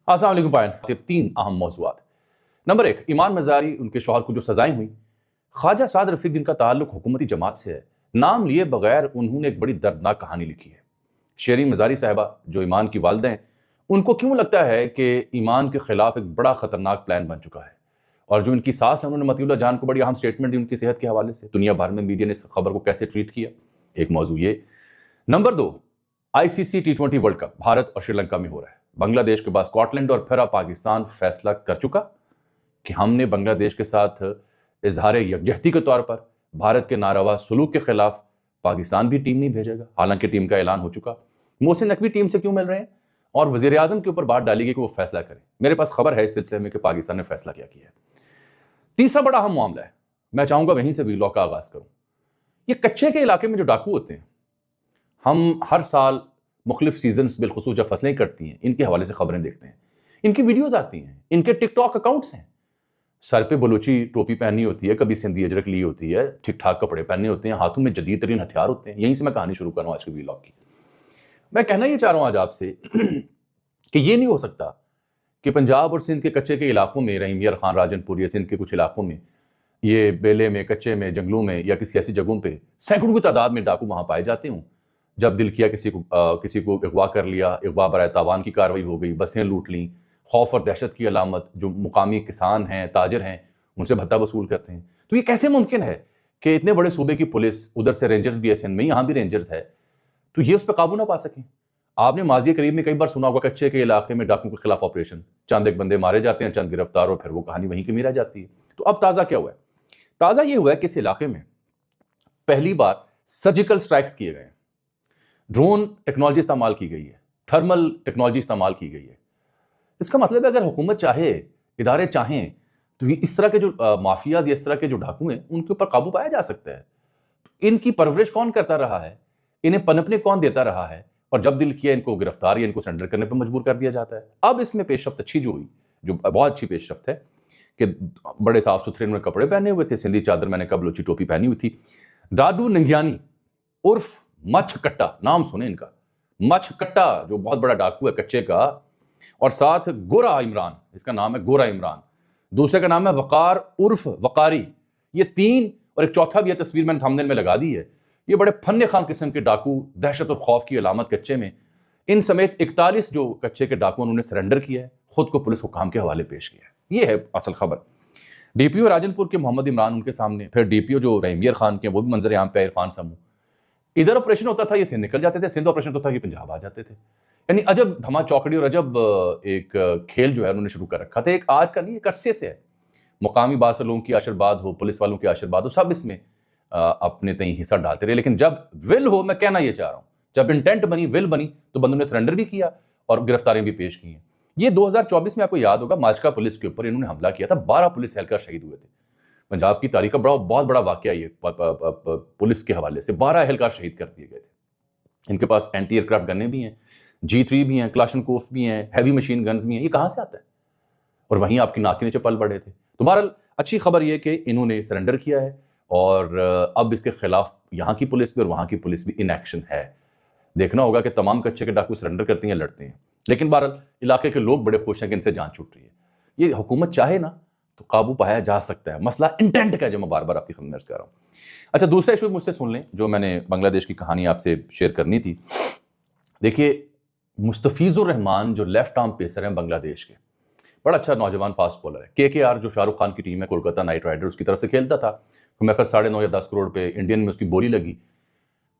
السلام علیکم پائن. 3 اہم موضوعات. نمبر 1, ایمان مزاری ان کے شوہر کو جو سزائیں ہوئیں. خواجہ سعد رفیق جن کا تعلق حکومتی جماعت سے ہے، نام لیے بغیر انہوں نے ایک بڑی دردناک کہانی لکھی ہے. شیریں مزاری صاحبہ جو ایمان کی والدہ ہیں، ان کو کیوں لگتا ہے کہ ایمان کے خلاف ایک بڑا خطرناک پلان بن چکا ہے، اور جو ان کی ساس ہیں انہوں نے مطیع اللہ جان کو بڑی اہم سٹیٹمنٹ دی ان کی صحت کے حوالے سے. دنیا بھر میں میڈیا نے اس خبر کو کیسے ٹریٹ کیا، ایک موضوع یہ. Number 2, ICC T20 world cup Bharat اور سری لنکا میں ہو رہا ہے. بنگلہ دیش کے بعد اسکاٹ لینڈ اور پھر اب پاکستان فیصلہ کر چکا کہ ہم نے بنگلہ دیش کے ساتھ اظہار یکجہتی کے طور پر بھارت کے ناروا سلوک کے خلاف پاکستان بھی ٹیم نہیں بھیجے گا. حالانکہ ٹیم کا اعلان ہو چکا. محسن نقوی ٹیم سے کیوں مل رہے ہیں اور وزیر اعظم کے اوپر بات ڈالی گئی کہ وہ فیصلہ کریں. میرے پاس خبر ہے اس سلسلے میں کہ پاکستان نے فیصلہ کیا ہے. تیسرا بڑا اہم معاملہ ہے، میں چاہوں گا وہیں سے ویلاگ کا آغاز کروں. یہ کچے کے علاقے میں جو ڈاکو ہوتے ہیں، ہم ہر سال مختلف سیزنز بالخصوص جب فصلیں کٹتی ہیں ان کے حوالے سے خبریں دیکھتے ہیں، ان کی ویڈیوز آتی ہیں، ان کے ٹک ٹاک اکاؤنٹس ہیں. سر پہ بلوچی ٹوپی پہنی ہوتی ہے، کبھی سندھی اجرک لی ہوتی ہے، ٹھیک ٹھاک کپڑے پہنے ہوتے ہیں، ہاتھوں میں جدید ترین ہتھیار ہوتے ہیں. یہیں سے میں کہانی شروع کروں آج کے ویلاگ کی. میں کہنا یہ چاہ رہا ہوں آج آپ سے کہ یہ نہیں ہو سکتا کہ پنجاب اور سندھ کے کچے کے علاقوں میں، رحیم یار خان راجن پور یا سندھ کے کچھ علاقوں میں، یہ بیلے میں، کچے میں، جنگلوں میں یا کسی ایسی جگہوں پہ سینکڑوں کی تعداد میں ڈاکو وہاں پائے جاتے ہوں. جب دل کیا کسی کو اغوا کر لیا، اغوا برائے تاوان کی کارروائی ہو گئی، بسیں لوٹ لیں. خوف اور دہشت کی علامت. جو مقامی کسان ہیں، تاجر ہیں، ان سے بھتہ وصول کرتے ہیں. تو یہ کیسے ممکن ہے کہ اتنے بڑے صوبے کی پولیس، ادھر سے رینجرز بھی ایسے میں، یہاں بھی رینجرز ہے، تو یہ اس پہ قابو نہ پا سکیں؟ آپ نے ماضی قریب میں کئی بار سنا ہوگا کچے کے علاقے میں ڈاکو کے خلاف آپریشن، چند ایک بندے مارے جاتے ہیں، چند گرفتار، اور پھر وہ کہانی وہیں کی میرا جاتی ہے. تو اب تازہ کیا ہوا ہے؟ تازہ یہ ہوا ہے کہ اس علاقے میں پہلی بار سرجیکل سٹرائکس کیے گئے ہیں. ڈرون ٹیکنالوجی استعمال کی گئی ہے، تھرمل ٹیکنالوجی استعمال کی گئی ہے. اس کا مطلب ہے اگر حکومت چاہے، ادارے چاہیں، تو یہ اس طرح کے جو مافیاز یا اس طرح کے جو ڈاکو ہیں ان کے اوپر قابو پایا جا سکتا ہے. ان کی پرورش کون کرتا رہا ہے، انہیں پنپنے کون دیتا رہا ہے، اور جب دل کیا ان کو گرفتار یا ان کو سرنڈر کرنے پہ مجبور کر دیا جاتا ہے. اب اس میں پیش رفت اچھی جو ہوئی، جو بہت اچھی پیش رفت ہے، کہ بڑے صاف ستھرے انہوں نے کپڑے پہنے ہوئے تھے، سندھی چادر میں نے بلوچی ٹوپی پہنی ہوئی تھی. ڈاڈو ننگیانی عرف مچھ کٹا، نام سنیں ان کا، مچھ کٹا، جو بہت بڑا ڈاکو ہے کچے کا، اور ساتھ گورا عمران، اس کا نام ہے گورا عمران، دوسرے کا نام ہے وقار عرف وقاری. یہ 3 اور ایک چوتھا بھی یہ تصویر میں نے تھمبنیل میں لگا دی ہے. یہ بڑے فن خان قسم کے ڈاکو، دہشت اور خوف کی علامت کچے میں. ان سمیت 41 جو کچے کے ڈاکو انہوں نے سرنڈر کیا ہے، خود کو پولیس حکام کے حوالے پیش کیا ہے. یہ ہے اصل خبر. DPO راجن پور کے محمد عمران ان کے سامنے، پھر DPO جو رحیم یار خان کے وہ بھی منظر عام پہ عرفان سمو. ادھر آپریشن ہوتا تھا یہ سندھ نکل جاتے تھے، سندھ آپریشن ہوتا تھا یہ پنجاب آ جاتے تھے. یعنی عجب دھما چوکڑی اور عجب ایک کھیل جو ہے انہوں نے شروع کر رکھا تھا. ایک آج کا نہیں، ایک عرصے سے ہے. مقامی بعض لوگوں کی آشیرواد ہو، پولیس والوں کی آشیرواد ہو، سب اس میں اپنے تئیں حصہ ڈالتے رہے. لیکن جب ول ہو، میں کہنا یہ چاہ رہا ہوں، جب انٹینٹ بنی، ول بنی، تو بندوں نے سرنڈر بھی کیا اور گرفتاریاں بھی پیش کی ہیں. یہ 2024 میں آپ کو یاد ہوگا ماجکا پولیس کے اوپر انہوں نے حملہ کیا تھا، 12 پولیس اہلکار شہید ہوئے تھے. پنجاب کی تاریخ کا بہت بڑا واقعہ یہ پولیس کے حوالے سے. 12 اہلکار شہید کر دیے گئے تھے. ان کے پاس اینٹی ایئر کرافٹ گنیں بھی ہیں، G3 بھی ہیں، کلاشنکوف بھی ہیں، ہیوی مشین گنز بھی ہیں. یہ کہاں سے آتا ہے؟ اور وہیں آپ کی ناک کے نیچے پل بڑھے تھے. تو بہرحال اچھی خبر یہ کہ انہوں نے سرنڈر کیا ہے، اور اب اس کے خلاف یہاں کی پولیس بھی اور وہاں کی پولیس بھی ان ایکشن ہے. دیکھنا ہوگا کہ تمام کچے کے ڈاکو سرنڈر کرتے ہیں، لڑتے ہیں. لیکن بہرحال علاقے کے لوگ بڑے خوش ہیں کہ ان سے جان چھوٹ رہی ہے. یہ حکومت چاہے نا تو قابو پایا جا سکتا ہے. مسئلہ انٹینٹ کا ہے، جو میں بار بار آپ کی خدمت میں عرض کر رہا ہوں. اچھا، دوسرا ایشو مجھ سے سن لیں جو میں نے بنگلہ دیش کی کہانی آپ سے شیئر کرنی تھی. دیکھیے، مستفیض الرحمان جو لیفٹ آرم پیسر ہیں بنگلہ دیش کے، بڑا اچھا نوجوان فاسٹ بولر ہے. KKR جو شاہ رخ خان کی ٹیم ہے، کولکتہ نائٹ رائڈر، اس کی طرف سے کھیلتا تھا. تو میں 9.5 یا 10 کروڑ پہ انڈین میں اس کی بولی لگی.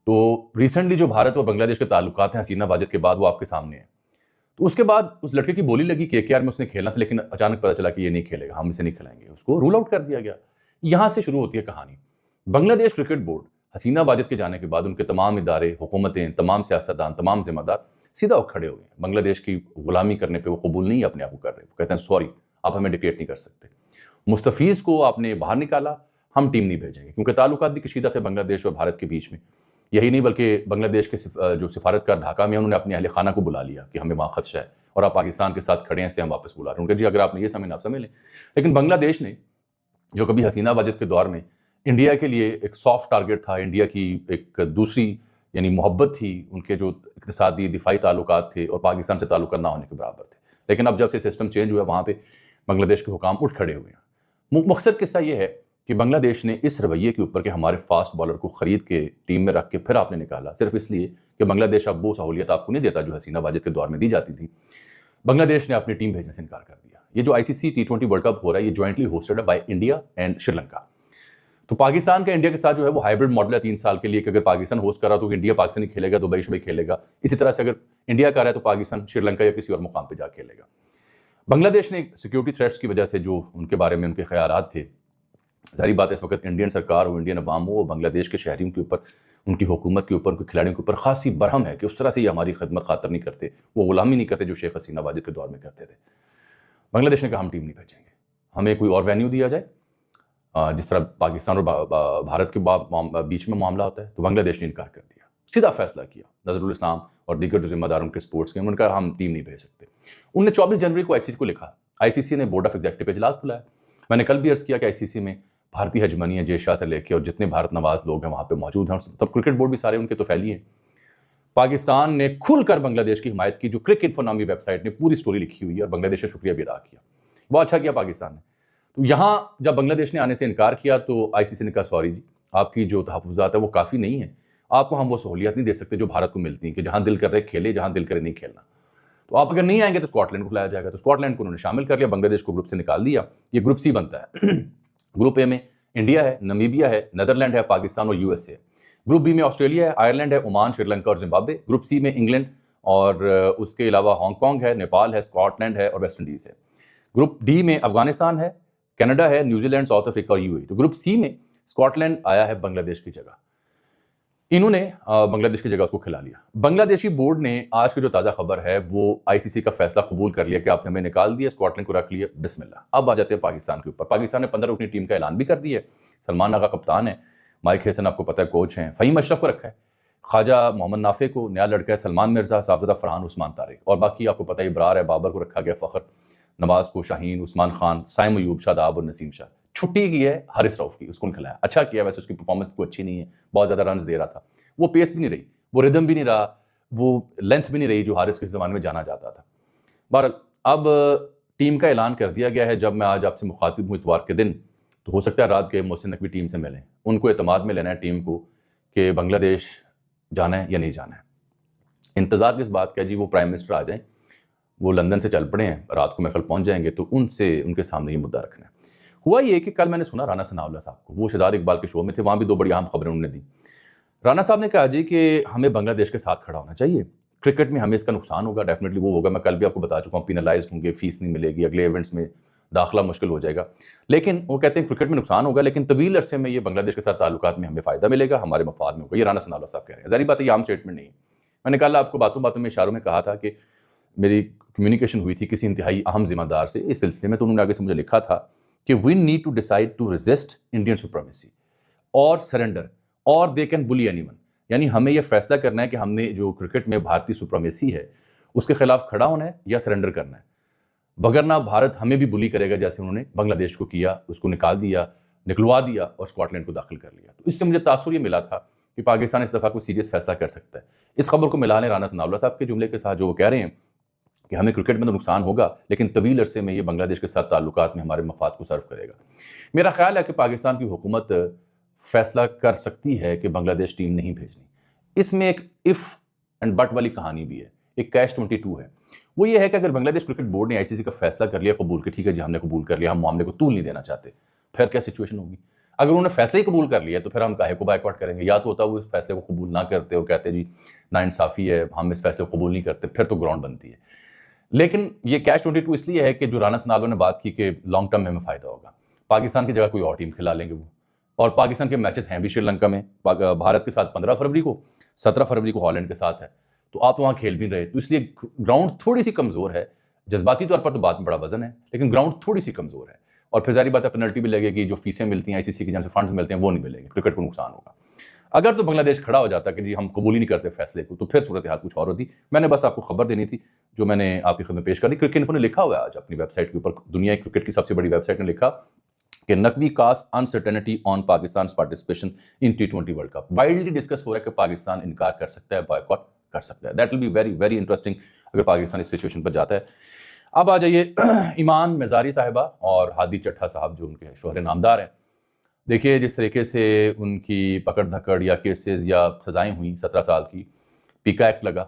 تو ریسنٹلی جو بھارت اور بنگلہ دیش کے تعلقات ہیں حسینہ واجد کے بعد، وہ آپ کے سامنے ہیں. تو اس کے بعد اس لڑکے کی بولی لگی، KKR میں اس نے کھیلنا تھا، لیکن اچانک پتہ چلا کہ یہ نہیں کھیلے گا، ہم اسے نہیں کھلائیں گے. اس کو رول آؤٹ کر دیا گیا. یہاں سے شروع ہوتی ہے کہانی. بنگلہ دیش کرکٹ بورڈ حسینہ واجد کے جانے کے بعد ان کے تمام ادارے، حکومتیں، تمام سیاستدان، تمام ذمہ دار سیدھا اٹھ کھڑے ہو گئے. بنگلہ دیش کی غلامی کرنے پہ وہ قبول نہیں اپنے آپ کو کر رہے. وہ کہتے ہیں سوری، آپ ہمیں ڈکٹیٹ نہیں کر سکتے. مستفیض کو آپ نے باہر نکالا، ہم ٹیم نہیں بھیجیں گے، کیونکہ تعلقات بھی کشیدہ تھے بنگلہ دیش اور بھارت کے بیچ میں. یہی نہیں بلکہ بنگلہ دیش کے جو سفارتکار ڈھاکہ میں، انہوں نے اپنے اہل خانہ کو بلا لیا کہ ہمیں وہاں خدشہ ہے اور آپ پاکستان کے ساتھ کھڑے ہیں، اس لیے ہم واپس بلا رہے ہیں. ان کے جی اگر آپ نے یہ سمجھنا آپ سمجھ لیں. لیکن بنگلہ دیش نے، جو کبھی حسینہ واجد کے دور میں انڈیا کے لیے ایک سافٹ ٹارگٹ تھا، انڈیا کی ایک دوسری یعنی محبت تھی، ان کے جو اقتصادی دفاعی تعلقات تھے اور پاکستان سے تعلقات نہ ہونے کے برابر تھے. لیکن اب جب سے سسٹم چینج ہوا وہاں پہ بنگلہ دیش کے حکام اٹھ کھڑے ہوئے ہیں۔ مختصر قصہ یہ ہے کہ بنگلہ دیش نے اس رویے کے اوپر کہ ہمارے فاسٹ بالر کو خرید کے ٹیم میں رکھ کے پھر آپ نے نکالا، صرف اس لیے کہ بنگلہ دیش اب وہ سہولیت آپ کو نہیں دیتا جو حسینہ واجد کے دور میں دی جاتی تھی، بنگلہ دیش نے اپنی ٹیم بھیجنے سے انکار کر دیا۔ یہ جو ICC T20 ورلڈ کپ ہو رہا ہے یہ جوائنٹلی ہوسٹڈ ہے by India and Sri Lanka. تو پاکستان کا انڈیا کے ساتھ جو ہے وہ ہائبرڈ ماڈل ہے 3 سال کے لیے کہ اگر پاکستان ہوسٹ کر رہا تو انڈیا پاکستان ہی کھیلے گا، دبئی شبئی کھیلے گا، اسی طرح سے اگر انڈیا کا رہا ہے تو پاکستان شری لنکا یا کسی اور مقام پہ جا کھیلے گا۔ بنگلہ دیش نے سیکیورٹی تھریٹس کی وجہ سے جو ان کے بارے میں ان کے خیالات تھے، ظاہری بات ہے اس وقت انڈین سرکار ہو، انڈین عوام ہو، وہ بنگلہ دیش کے شہریوں کے اوپر، ان کی حکومت کے اوپر، ان کے کھلاڑیوں کے اوپر خاصی برہم ہے کہ اس طرح سے یہ ہماری خدمت خاطر نہیں کرتے، وہ غلامی نہیں کرتے جو شیخ حسینہ واجد کے دور میں کرتے تھے۔ بنگلہ دیش نے کہا ہم ٹیم نہیں بھیجیں گے، ہمیں کوئی اور وینیو دیا جائے جس طرح پاکستان اور بھارت کے بیچ میں معاملہ ہوتا ہے۔ تو بنگلہ دیش نے انکار کر دیا، سیدھا فیصلہ کیا، نظر الاسلام اور دیگر جو ذمہ دار ان کے سپورٹس کے، انہوں نے کہا ہم ٹیم نہیں بھیج سکتے۔ انہوں نے 24 جنوری کو ICC کو لکھا، ICC نے بورڈ آف ایگزیکٹو کا اجلاس بلایا۔ میں نے کل بھی عرض کیا کہ ICC میں بھارتی ہیجمنی ہے، جے شاہ سے لے کے اور جتنے بھارت نواز لوگ ہیں وہاں پہ موجود ہیں، تب کرکٹ بورڈ بھی سارے ان کے تو پھیلی ہیں۔ پاکستان نے کھل کر بنگلہ دیش کی حمایت کی، جو کرک انفو نامی ویب سائٹ نے پوری سٹوری لکھی ہوئی ہے اور بنگلہ دیش نے شکریہ بھی ادا کیا، بہت اچھا کیا پاکستان نے۔ تو یہاں جب بنگلہ دیش نے آنے سے انکار کیا تو ICC نے کہا سوری جی، آپ کی جو تحفظات ہے وہ کافی نہیں ہیں، آپ کو ہم وہ سہولیات نہیں دے سکتے جو بھارت کو ملتی ہیں کہ جہاں دل کر رہے کھیلے، جہاں دل کرے نہیں کھیلنا۔ تو آپ اگر نہیں آئیں گے تو اسکاٹ لینڈ کو بلایا جائے گا، تو اسکاٹ لینڈ کو انہوں نے شامل کر لیا، بنگلہ دیش کو گروپ سے نکال دیا۔ یہ گروپ C بنتا ہے۔ گروپ A میں انڈیا ہے، نمیبیا ہے، نیدرلینڈ ہے، پاکستان اور USA ہے۔ گروپ B میں آسٹریلیا ہے، آئرلینڈ ہے، عمان، سری لنکا اور زمبابوے۔ گروپ C میں انگلینڈ اور اس کے علاوہ ہانگ کانگ ہے، نیپال ہے، اسکاٹ لینڈ ہے اور ویسٹ انڈیز ہے۔ گروپ D میں افغانستان ہے، کینیڈا ہے، نیوزی لینڈ، ساؤتھ افریقہ اور UAE۔ تو گروپ C میں اسکاٹ لینڈ آیا ہے بنگلہ دیش کی جگہ، انہوں نے بنگلہ دیش کی جگہ اس کو کھلا لیا۔ بنگلہ دیشی بورڈ نے آج کی جو تازہ خبر ہے وہ ICC کا فیصلہ قبول کر لیا کہ آپ نے ہمیں نکال دیا، اسکاٹ لینڈ کو رکھ لیا، بسم اللہ۔ اب آ جاتے ہیں پاکستان کے اوپر۔ پاکستان نے 15 رکنی ٹیم کا اعلان بھی کر دیا ہے، سلمان آغا کپتان ہے، مائک ہیسن آپ کو پتہ ہے کوچ ہیں، فہیم اشرف کو رکھا ہے، خواجہ محمد نافع کو نیا لڑکا ہے، سلمان مرزا، صاحبزادہ فرحان، عثمان طارق، اور باقی آپ کو پتہ ہے ابرار ہے، بابر کو رکھا گیا، فخر، نواز کو، شاہین، عثمان خان، سائم ایوب، شاداب اور نسیم شاہ۔ چھٹی کی ہے حارث رؤف کی، اس کو کھلایا، اچھا کیا، ویسے اس کی پرفارمنس کو اچھی نہیں ہے، بہت زیادہ رنز دے رہا تھا، وہ پیس بھی نہیں رہی، وہ ردم بھی نہیں رہا، وہ لینتھ بھی نہیں رہی جو حارث کے زمانے میں جانا جاتا تھا۔ بہرحال اب ٹیم کا اعلان کر دیا گیا ہے۔ جب میں آج آپ سے مخاطب ہوں اتوار کے دن، تو ہو سکتا ہے رات کے محسن نقوی ٹیم سے ملیں، ان کو اعتماد میں لینا ہے ٹیم کو کہ بنگلہ دیش جانا ہے یا نہیں جانا ہے۔ انتظار کس بات کا ہے جی، وہ پرائم منسٹر آ جائیں، وہ لندن سے چل پڑے ہیں، رات کو میرے خیال پہنچ جائیں گے، تو ان کے سامنے یہ مدعا رکھنا ہے۔ ہوا یہ کہ کل میں نے سنا رانا ثناءاللہ صاحب کو، وہ شہزاد اقبال کے شو میں تھے، وہاں بھی 2 بڑی اہم خبریں انہوں نے دی۔ رانا صاحب نے کہا جی کہ ہمیں بنگلہ دیش کے ساتھ کھڑا ہونا چاہیے، کرکٹ میں ہمیں اس کا نقصان ہوگا، ڈیفینیٹلی وہ ہوگا، میں کل بھی آپ کو بتا چکا ہوں، پینلائزڈ ہوں گے، فیس نہیں ملے گی، اگلے ایونٹس میں داخلہ مشکل ہو جائے گا، لیکن وہ کہتے ہیں کرکٹ میں نقصان ہوگا لیکن طویل عرصے میں یہ بنگلہ دیش کے ساتھ تعلقات میں ہمیں فائدہ ملے گا، ہمارے مفاد میں ہوگا۔ یہ رانا ثناءاللہ صاحب کہہ رہے ہیں، ظاہری بات ہے یہ عام اسٹیٹمنٹ نہیں ہے۔ میں نے کل آپ کو باتوں باتوں میں اشاروں میں کہا تھا کہ میری کمیونیکیشن ہوئی تھی کسی انتہائی اہم ذمہ دار سے اس سلسلے میں، تو انہوں نے آگے سے مجھے لکھا تھا کہ we need to decide to resist Indian supremacy اور سرنڈر اور they can bully anyone, یعنی ہمیں یہ فیصلہ کرنا ہے کہ ہم نے جو کرکٹ میں بھارتی سپریمیسی ہے اس کے خلاف کھڑا ہونا ہے یا سرنڈر کرنا ہے، بگرنہ بھارت ہمیں بھی بلی کرے گا جیسے انہوں نے بنگلہ دیش کو کیا، اس کو نکال دیا، نکلوا دیا اور اسکاٹ لینڈ کو داخل کر لیا۔ تو اس سے مجھے تاثر یہ ملا تھا کہ پاکستان اس دفعہ کوئی سیریس فیصلہ کر سکتا ہے۔ اس خبر کو ملا لیں رانا ثناءاللہ صاحب کے جملے کے ساتھ جو وہ کہہ رہے ہیں کہ ہمیں کرکٹ میں تو نقصان ہوگا لیکن طویل عرصے میں یہ بنگلہ دیش کے ساتھ تعلقات میں ہمارے مفاد کو سرو کرے گا۔ میرا خیال ہے کہ پاکستان کی حکومت فیصلہ کر سکتی ہے کہ بنگلہ دیش ٹیم نہیں بھیجنی۔ اس میں ایک اف اینڈ بٹ والی کہانی بھی ہے، ایک کیش 22 ہے۔ وہ یہ ہے کہ اگر بنگلہ دیش کرکٹ بورڈ نے ICC کا فیصلہ کر لیا قبول کہ ٹھیک ہے جی ہم نے قبول کر لیا، ہم معاملے کو طول نہیں دینا چاہتے، پھر کیا سچویشن ہوگی؟ اگر انہوں نے فیصلہ ہی قبول کر لیا تو پھر ہم کاہے کو بائیکاٹ کریں گے؟ یا تو ہوتا وہ اس فیصلے کو قبول نہ کرتے اور کہتے جی ناانصافی ہے، ہم اس فیصلے کو قبول نہیں کرتے، پھر تو گراؤنڈ بنتی ہے۔ لیکن یہ کیش 22 اس لیے ہے کہ جو رانا ثناءاللہ نے بات کی کہ لانگ ٹرم میں ہمیں فائدہ ہوگا، پاکستان کی جگہ کوئی اور ٹیم کھلا لیں گے وہ، اور پاکستان کے میچز ہیں بھی شری لنکا میں، بھارت کے ساتھ 15 فروری کو، 17 فروری کو ہالینڈ کے ساتھ ہے، تو آپ وہاں کھیل بھی رہے، تو اس لیے گراؤنڈ تھوڑی سی کمزور ہے، جذباتی طور پر تو بات میں بڑا وزن ہے لیکن گراؤنڈ تھوڑی سی کمزور ہے، اور پھر ظاہری بات ہے پینلٹی بھی لگے گی، جو فیسیں ملتی ہیں ICC کی جہاں سے فنڈز ملتے ہیں وہ نہیں ملیں گے، کرکٹ کو نقصان ہوگا۔ اگر تو بنگلہ دیش کھڑا ہو جاتا کہ جی ہم قبول ہی نہیں کرتے فیصلے کو، تو پھر صورتحال کچھ اور ہوتی۔ میں نے بس آپ کو خبر دینی تھی جو میں نے آپ کی خدمت پیش کر دی۔ کرکٹ انفو نے لکھا ہوا ہے آج اپنی ویب سائٹ کے اوپر، دنیا کرکٹ کی سب سے بڑی ویب سائٹ نے لکھا کہ نقوی کاسٹ انسرٹینٹی آن پاکستان's participation in T20 world cup. Wildly discuss ہو رہا ہے کہ پاکستان انکار کر سکتا ہے، بائیکاٹ کر سکتا ہے۔ That will be very very interesting اگر پاکستان اس سچویشن پر جاتا ہے۔ اب آ جائیے ایمان مزاری صاحبہ اور ہادی چٹھا صاحب جو ان کے شوہر نامدار ہیں. دیکھیے جس طریقے سے ان کی پکڑ دھکڑ یا کیسز یا سزائیں ہوئیں 17 سال کی، پیکا ایکٹ لگا.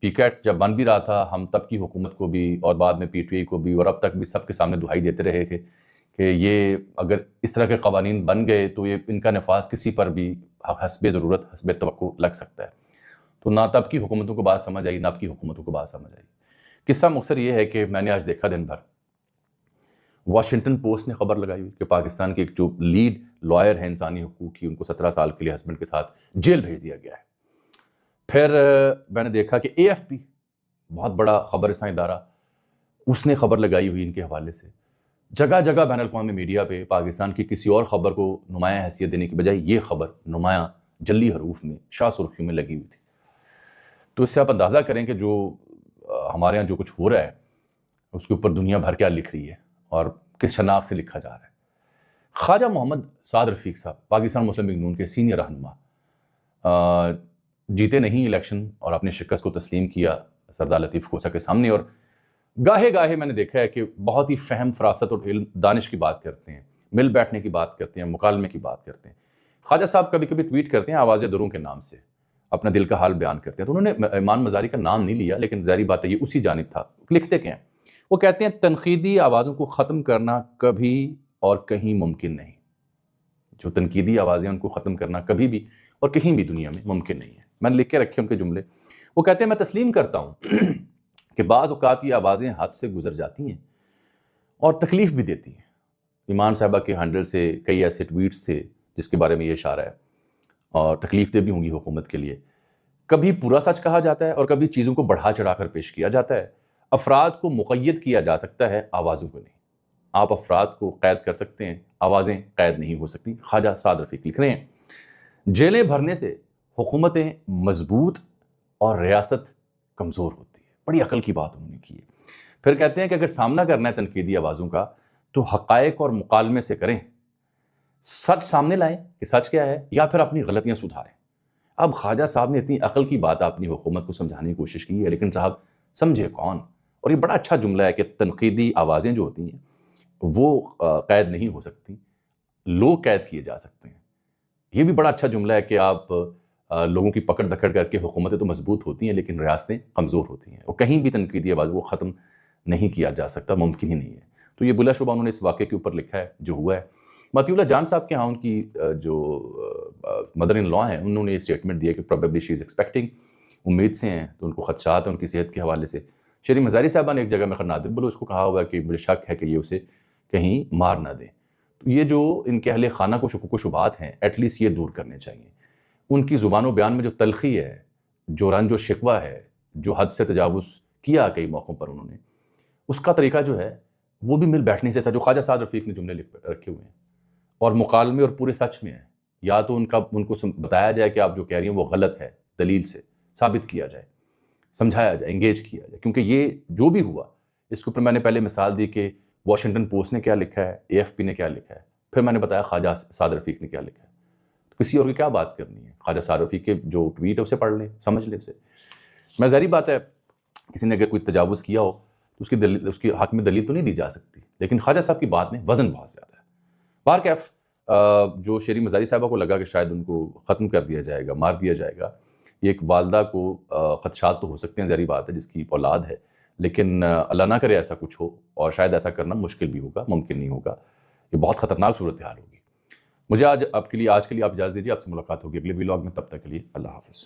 پیکا ایکٹ جب بن بھی رہا تھا ہم تب کی حکومت کو بھی اور بعد میں پی ٹی آئی کو بھی اور اب تک بھی سب کے سامنے دہائی دیتے رہے کہ یہ اگر اس طرح کے قوانین بن گئے تو یہ ان کا نفاذ کسی پر بھی حسب ضرورت حسب توقع لگ سکتا ہے. تو نہ تب کی حکومتوں کو بات سمجھ آئی نہ اب کی حکومتوں کو بات سمجھ آئی. قصہ مختصر یہ ہے کہ میں نے آج دیکھا دن بھر واشنگٹن پوسٹ نے خبر لگائی ہوئی کہ پاکستان کے ایک جو لیڈ لائر ہیں انسانی حقوق کی، ان کو 17 سال کے لیے ہسبینڈ کے ساتھ جیل بھیج دیا گیا ہے. پھر میں نے دیکھا کہ اے ایف پی بہت بڑا خبر رساں ادارہ، اس نے خبر لگائی ہوئی ان کے حوالے سے. جگہ جگہ بین الاقوامی میڈیا پہ پاکستان کی کسی اور خبر کو نمایاں حیثیت دینے کی بجائے یہ خبر نمایاں جلی حروف میں شاہ سرخیوں میں لگی ہوئی تھی. تو اس سے آپ اندازہ کریں کہ جو ہمارے ہاں جو کچھ ہو رہا ہے اس کے اوپر دنیا بھر کیا لکھ رہی ہے اور کس شناخت سے لکھا جا رہا ہے. خواجہ محمد سعد رفیق صاحب پاکستان مسلم لیگ نون کے سینئر رہنما جیتے نہیں الیکشن اور اپنی شکست کو تسلیم کیا سردار لطیف کھوسہ کے سامنے، اور گاہے گاہے میں نے دیکھا ہے کہ بہت ہی فہم فراست اور علم دانش کی بات کرتے ہیں، مل بیٹھنے کی بات کرتے ہیں، مکالمے کی بات کرتے ہیں. خواجہ صاحب کبھی کبھی ٹویٹ کرتے ہیں آواز دروں کے نام سے، اپنا دل کا حال بیان کرتے ہیں. تو انہوں نے ایمان مزاری کا نام نہیں لیا لیکن ظاہری بات ہے یہ اسی جانب تھا. لکھتے کیا ہیں؟ وہ کہتے ہیں تنقیدی آوازوں کو ختم کرنا کبھی اور کہیں ممکن نہیں. جو تنقیدی آوازیں ان کو ختم کرنا کبھی بھی اور کہیں بھی دنیا میں ممکن نہیں ہے. میں نے لکھ کے رکھے ان کے جملے. وہ کہتے ہیں میں تسلیم کرتا ہوں کہ بعض اوقات یہ آوازیں حد سے گزر جاتی ہیں اور تکلیف بھی دیتی ہیں. ایمان صاحبہ کے ہینڈل سے کئی ایسے ٹویٹس تھے جس کے بارے میں یہ اشارہ ہے اور تکلیف دہ بھی ہوں گی حکومت کے لیے. کبھی پورا سچ کہا جاتا ہے اور کبھی چیزوں کو بڑھا چڑھا کر پیش کیا جاتا ہے. افراد کو مقید کیا جا سکتا ہے، آوازوں کو نہیں. آپ افراد کو قید کر سکتے ہیں، آوازیں قید نہیں ہو سکتی. خواجہ سعد رفیق لکھ رہے ہیں جیلیں بھرنے سے حکومتیں مضبوط اور ریاست کمزور ہوتی ہے. بڑی عقل کی بات انہوں نے کی ہے. پھر کہتے ہیں کہ اگر سامنا کرنا ہے تنقیدی آوازوں کا تو حقائق اور مکالمے سے کریں، سچ سامنے لائیں کہ سچ کیا ہے یا پھر اپنی غلطیاں سدھاریں. اب خواجہ صاحب نے اتنی عقل کی بات اپنی حکومت کو سمجھانے کی کوشش کی ہے لیکن صاحب سمجھے کون. اور یہ بڑا اچھا جملہ ہے کہ تنقیدی آوازیں جو ہوتی ہیں وہ قید نہیں ہو سکتی، لوگ قید کیے جا سکتے ہیں. یہ بھی بڑا اچھا جملہ ہے کہ آپ لوگوں کی پکڑ دھکڑ کر کے حکومتیں تو مضبوط ہوتی ہیں لیکن ریاستیں کمزور ہوتی ہیں اور کہیں بھی تنقیدی آواز کو ختم نہیں کیا جا سکتا، ممکن ہی نہیں ہے. تو یہ بلا شبہ انہوں نے اس واقعے کے اوپر لکھا ہے جو ہوا ہے. مطیع اللہ جان صاحب کے ہاں ان کی جو مدر ان لا ہیں انہوں نے یہ اسٹیٹمنٹ دیا کہ پروبیبلی شی از ایکسپیکٹنگ، امید سے ہیں تو ان کو خدشات ہیں ان کی صحت کے حوالے سے. شیریں مزاری صاحبہ نے ایک جگہ میں خیر نادر بلوچ کو کہا ہوا ہے کہ مجھے شک ہے کہ یہ اسے کہیں مار نہ دیں. تو یہ جو ان کے اہل خانہ کو شکوک و شبہات ہیں ایٹ لیسٹ یہ دور کرنے چاہیے. ان کی زبان و بیان میں جو تلخی ہے، جو رنج و شکوہ ہے، جو حد سے تجاوز کیا کئی موقعوں پر انہوں نے، اس کا طریقہ جو ہے وہ بھی مل بیٹھنے سے تھا. جو خواجہ سعد رفیق نے جملے رکھے ہوئے ہیں اور مکالمے اور پورے سچ میں ہیں، یا تو ان کو بتایا جائے کہ آپ جو کہہ رہی ہیں وہ غلط ہے، دلیل سے ثابت کیا جائے، سمجھایا جائے، انگیج کیا جائے. کیونکہ یہ جو بھی ہوا اس کے اوپر میں نے پہلے مثال دی کہ واشنگٹن پوسٹ نے کیا لکھا ہے، اے ایف پی نے کیا لکھا ہے، پھر میں نے بتایا خواجہ سعد رفیق نے کیا لکھا ہے. کسی اور کی کیا بات کرنی ہے؟ خواجہ سعد رفیق کے جو ٹویٹ ہے اسے پڑھ لیں، سمجھ لیں اسے. میں ظاہری بات ہے کسی نے اگر کوئی تجاوز کیا ہو تو اس کے حق میں دلیل تو نہیں دی جا سکتی، لیکن خواجہ صاحب کی بات میں وزن بہت زیادہ ہے. بہرکیف جو شیریں مزاری صاحبہ کو لگا کہ شاید ان کو ختم کر دیا جائے گا، مار دیا جائے گا، یہ ایک والدہ کو خدشات تو ہو سکتے ہیں، ظاہری بات ہے جس کی اولاد ہے، لیکن اللہ نہ کرے ایسا کچھ ہو اور شاید ایسا کرنا مشکل بھی ہوگا، ممکن نہیں ہوگا. یہ بہت خطرناک صورتحال ہوگی. مجھے آج کے لیے آپ اجازت دیجیے، آپ سے ملاقات ہوگی اگلے ولاگ میں. تب تک کے لیے اللہ حافظ.